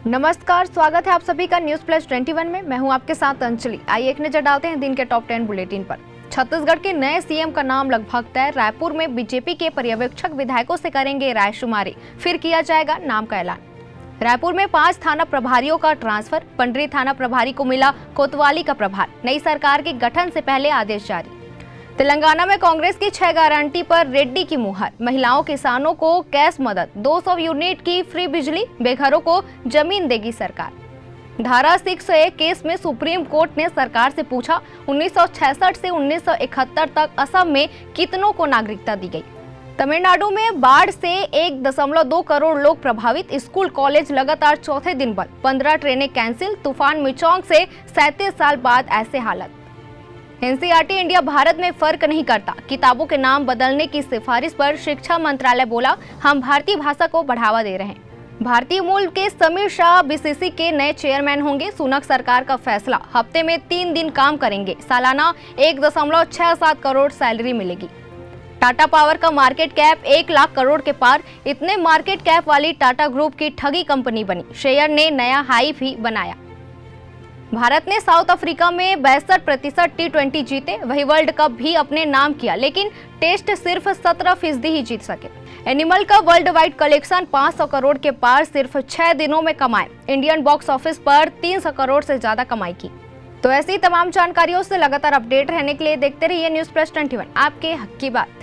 नमस्कार, स्वागत है आप सभी का न्यूज प्लस 21 में। मैं हूं आपके साथ अंजलि। आइए एक नजर डालते हैं दिन के टॉप 10 बुलेटिन पर। छत्तीसगढ़ के नए सीएम का नाम लगभग तय। रायपुर में बीजेपी के पर्यवेक्षक विधायकों से करेंगे रायशुमारी, फिर किया जाएगा नाम का ऐलान। रायपुर में 5 थाना प्रभारियों का ट्रांसफर। पंडरी थाना प्रभारी को मिला कोतवाली का प्रभार। नई सरकार के गठन से पहले आदेश जारी। तेलंगाना में कांग्रेस की 6 गारंटी पर रेड्डी की मुहर। महिलाओं किसानों को कैश मदद, 200 यूनिट की फ्री बिजली, बेघरों को जमीन देगी सरकार। धारा 601 केस में सुप्रीम कोर्ट ने सरकार से पूछा 1966 से 1971 तक असम में कितनों को नागरिकता दी गई। तमिलनाडु में बाढ़ से 1.2 करोड़ लोग प्रभावित। स्कूल कॉलेज लगातार चौथे दिन बंद। 15 ट्रेनें कैंसिल। तूफान मिचोंग से 37 साल बाद ऐसे हालत। एनसीईआरटी इंडिया भारत में फर्क नहीं करता। किताबों के नाम बदलने की सिफारिश पर शिक्षा मंत्रालय बोला, हम भारतीय भाषा को बढ़ावा दे रहे हैं। भारतीय मूल के समीर शाह बीसीसी के नए चेयरमैन होंगे। सुनक सरकार का फैसला, हफ्ते में 3 दिन काम करेंगे। सालाना 1.67 करोड़ सैलरी मिलेगी। टाटा पावर का मार्केट कैप 1 लाख करोड़ के पार। इतने मार्केट कैप वाली टाटा ग्रुप की ठगी कंपनी बनी। शेयर ने नया हाई भी बनाया। भारत ने साउथ अफ्रीका में 62% T20 जीते। वही वर्ल्ड कप भी अपने नाम किया, लेकिन टेस्ट सिर्फ 17% ही जीत सके। एनिमल का वर्ल्ड वाइड कलेक्शन 500 करोड़ के पार सिर्फ 6 दिनों में कमाए। इंडियन बॉक्स ऑफिस पर 300 करोड़ से ज्यादा कमाई की। तो ऐसी तमाम जानकारियों से लगातार अपडेट रहने के लिए देखते रहिए न्यूज प्लस 21, आपके हक की बात।